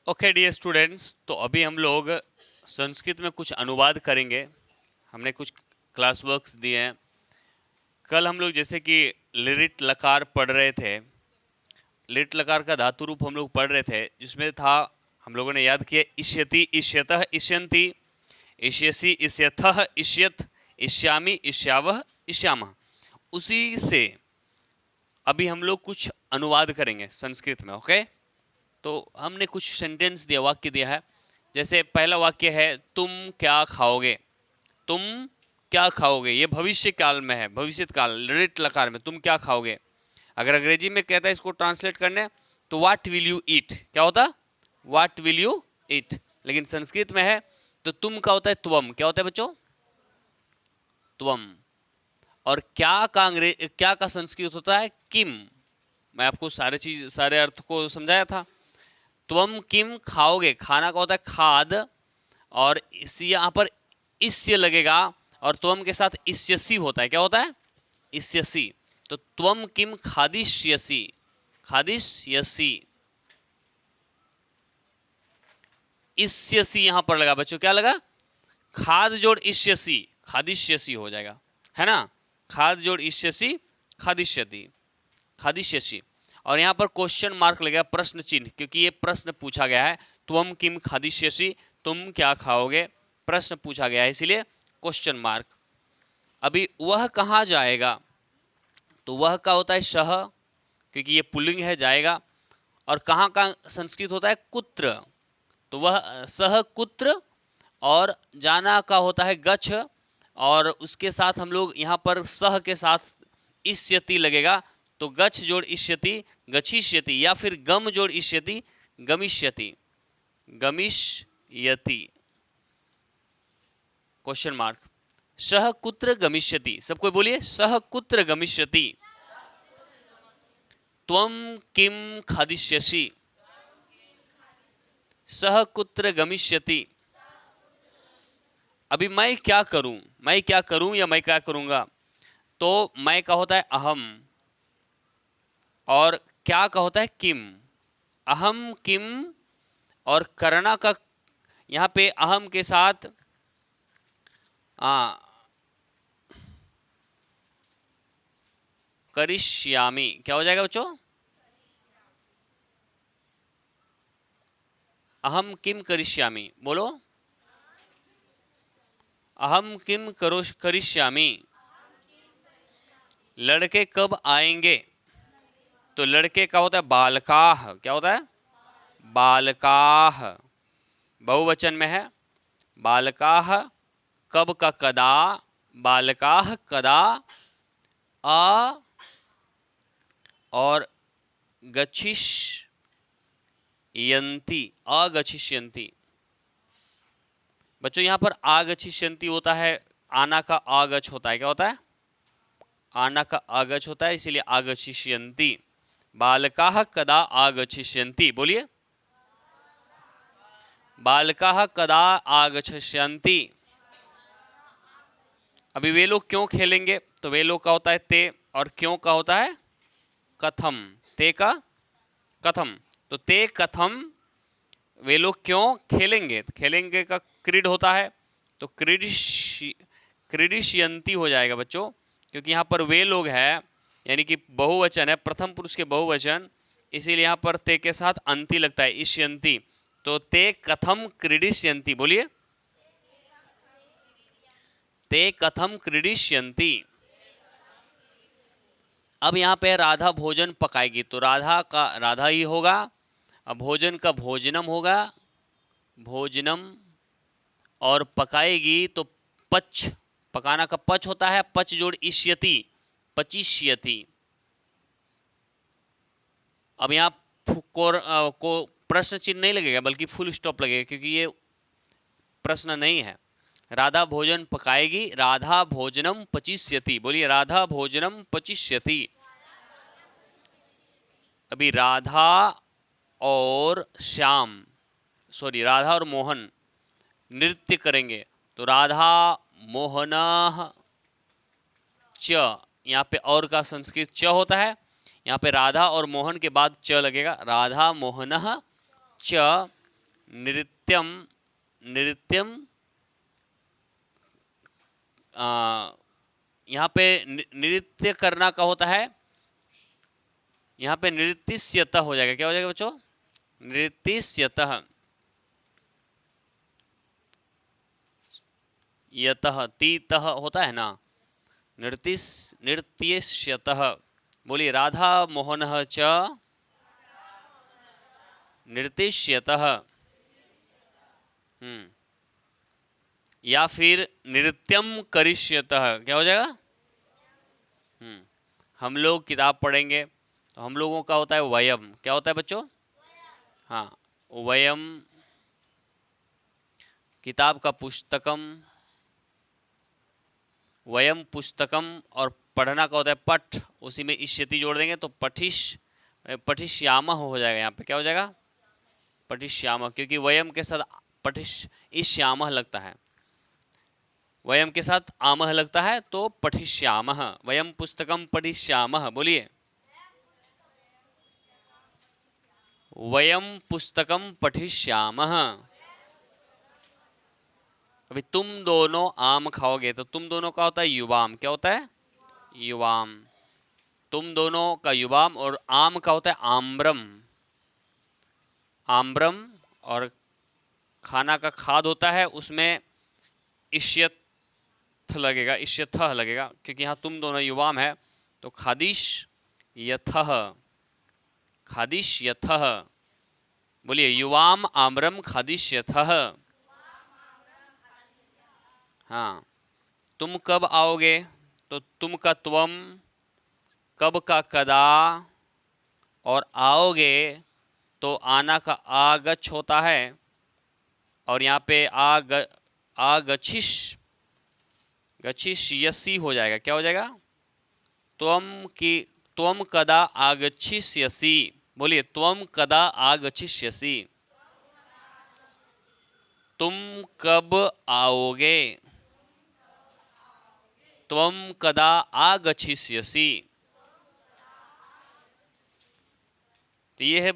Okay dear students, तो अभी हम लोग संस्कृत में कुछ अनुवाद करेंगे। हमने कुछ क्लास वर्क्स दिए हैं। कल हम लोग जैसे कि लिरिट लकार पढ़ रहे थे। लिट लकार का धातु रूप हम लोग पढ़ रहे थे, जिसमें था हम लोगों ने याद किया इष्यति, इष्यतः, इष्यन्ति, इष्यसि, इष्यथः, इष्यथ, इष्यामि, इष्यावः, इष्यामः। उसी से अभी हम लोग कुछ अनुवाद करेंगे संस्कृत में। ओके, तो हमने कुछ सेंटेंस दिया, वाक्य दिया है। जैसे पहला वाक्य है तुम क्या खाओगे। तुम क्या खाओगे, ये भविष्य काल में है, भविष्य काल लिट लकार में तुम क्या खाओगे। अगर अंग्रेजी में कहता है इसको ट्रांसलेट करने तो व्हाट विल यू ईट, क्या होता, व्हाट विल यू ईट। लेकिन संस्कृत में है तो तुम का होता है त्वम। क्या होता है बच्चों, त्वम। और क्या का संस्कृत होता है किम। मैं आपको सारे अर्थ को समझाया था। त्वम किम खाओगे, खाना का होता है खाद, और इसी यहाँ पर इस्य लगेगा और त्वम के साथ इस्यसी होता है। क्या होता है, इस्यसी। तो त्वम किम खादिष्यसि, खादिष्यसि। इस्यसी यहां पर लगा बच्चों, क्या लगा, खाद जोड़ इष्यसी, खादिष्यसी हो जाएगा, है ना। खाद जोड़ इष्यसी, खादिष्यति, खादिष्यसि। और यहाँ पर क्वेश्चन मार्क लगेगा, प्रश्न चिन्ह, क्योंकि ये प्रश्न पूछा गया है। त्वम किम खादिष्यसि, तुम क्या खाओगे, प्रश्न पूछा गया है, इसीलिए क्वेश्चन मार्क। अभी वह कहाँ जाएगा, तो वह का होता है शह, क्योंकि ये पुल्लिंग है, जाएगा। और कहाँ का संस्कृत होता है कुत्र, तो वह सह कुत्र। और जाना का होता है गच्छ, और उसके साथ हम लोग यहाँ पर सह के साथ इष्यति लगेगा, तो गच्छ जोड़ इष्यति, गच्छिष्यति, या फिर गम जोड़ इष्यति, गमिष्यति, गमिष्यति। Question mark. सह कुत्र गमिष्यति, सबको बोलिए, सह कुत्र गमिष्यति, त्वम किम खादिष्यसि, सह कुत्र गमिष्यति। अभी मैं क्या करूं, मैं क्या करूं या मैं क्या करूंगा, तो मैं का होता है अहम, और क्या का होता है किम। अहम किम, और करना का यहाँ पे अहम के साथ करिष्यामि, क्या हो जाएगा बच्चों, अहम किम करिष्यामि, बोलो, अहम किम करिष्यामि। लड़के कब आएंगे, तो लड़के का होता है बालकाह, क्या होता है, बालकाह, बहुवचन में है। बालकाह, कब का कदा, बालकाह कदा, आ, और गच्छिष्यन्ति, अगच्छिष्यन्ति। बच्चों यहाँ पर आगच्छिष्यन्ति होता है, आना का आगछ होता है, क्या होता है, आना का आगछ होता है, इसीलिए आगच्छिष्यन्ति। बालकाः कदा आगच्छिष्यन्ति, बोलिए, बालकाः कदा आगच्छिष्यन्ति। अभी वे लोग क्यों खेलेंगे, तो वे लोग का होता है ते, और क्यों का होता है कथम, ते का कथम। तो ते कथम, वे लोग क्यों खेलेंगे, खेलेंगे का क्रीड होता है, तो क्रीडिष्यन्ति हो जाएगा बच्चों, क्योंकि यहाँ पर वे लोग है, यानी कि बहुवचन है, प्रथम पुरुष के बहुवचन, इसीलिए यहाँ पर ते के साथ अंति लगता है, इष्यन्ति। तो ते कथम क्रीडिष्यन्ति, बोलिए, ते कथम क्रीडिष्यन्ति। अब यहाँ पे राधा भोजन पकाएगी, तो राधा का राधा ही होगा। अब भोजन का भोजनम होगा, भोजनम। और पकाएगी तो पच, पकाना का पच होता है, पच जोड़ इष्यति, पचिष्यति। अब यहाँ को प्रश्न चिन्ह नहीं लगेगा, बल्कि फुल स्टॉप लगेगा, क्योंकि ये प्रश्न नहीं है। राधा भोजन पकाएगी, राधा भोजनम पचिष्यति, बोलिए, राधा भोजनम पचिष्यति। अभी राधा और श्याम, सॉरी, राधा और मोहन नृत्य करेंगे, तो राधा मोहनः च, यहाँ पे और का संस्कृत च होता है, यहाँ पे राधा और मोहन के बाद च लगेगा, राधा मोहनः च नृत्यम, नृत्यम यहाँ पे नृत्य करना का होता है, यहाँ पे नृत्यस्यतः हो जाएगा। क्या हो जाएगा बच्चों? नृत्यस्यतः, यतः तीतः होता है ना, नृत्यस्यतः। बोलिए, राधा मोहनः च नृत्यस्यतः। या फिर नृत्यम करिष्यतः। क्या हो जाएगा? हम लोग किताब पढ़ेंगे तो हम लोगों का होता है वयम। क्या होता है बच्चों? हाँ, वयम, किताब का पुस्तकम, वयम पुस्तकम, और पढ़ना का होता है पठ, उसी में इष्यति जोड़ देंगे तो पठिष्यामः हो जाएगा। यहाँ पे क्या हो जाएगा? पठिष्यामः, क्योंकि वयम के साथ इष्यामः लगता है, वयम के साथ आमः लगता है, तो पठिष्यामः, वयम पुस्तकम पठिष्यामः। बोलिए, वयम पुस्तकम पठिष्यामः। अभी तुम दोनों आम खाओगे तो तुम दोनों का होता है युवाम। क्या होता है? युवाम। तुम दोनों का युवाम, और आम का होता है आम्रम, आम्रम। और खाना का खाद होता है, उसमें इष्यत लगेगा, इष्यथः लगेगा, क्योंकि यहाँ तुम दोनों युवाम है, तो खादिश यथः, खादिश यथः। बोलिए, युवाम आम्रम खादिश यथः। हाँ, तुम कब आओगे तो तुम का त्वम, कब का कदा, और आओगे तो आना का आगछ होता है, और यहाँ पे आगछिश, गच्छिष्यसि हो जाएगा। क्या हो जाएगा? त्वम कदा आगच्छिष्यसि। बोलिए, त्वम कदा आगच्छिष्यसि। तुम कब आओगे, त्वम कदा आगच्छिष्यसि। तो ये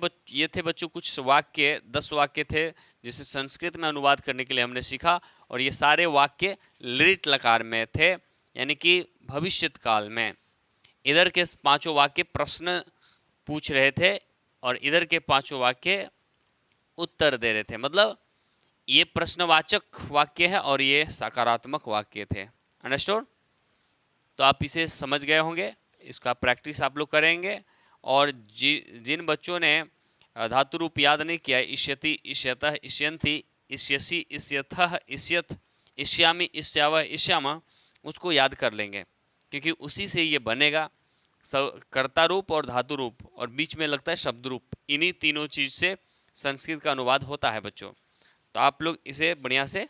थे बच्चों कुछ वाक्य, 10 वाक्य थे जिसे संस्कृत में अनुवाद करने के लिए हमने सीखा, और ये सारे वाक्य लिट लकार में थे, यानी कि भविष्यत काल में। इधर के 5 वाक्य प्रश्न पूछ रहे थे, और इधर के 5 वाक्य उत्तर दे रहे थे। मतलब ये प्रश्नवाचक वाक्य है और ये सकारात्मक वाक्य थे। अंडरस्टूड? तो आप इसे समझ गए होंगे, इसका प्रैक्टिस आप लोग करेंगे। और जिन बच्चों ने धातु रूप याद नहीं किया, इष्यति, इष्यतः, इष्यन्ति, इष्यसि, इष्यथः, इष्यथ, इष्यामि, इष्यावः, इष्यामः, उसको याद कर लेंगे, क्योंकि उसी से ये बनेगा कर्ता रूप और धातु रूप, और बीच में लगता है शब्द रूप। इन्हीं तीनों चीज से संस्कृत का अनुवाद होता है बच्चों। तो आप लोग इसे बढ़िया से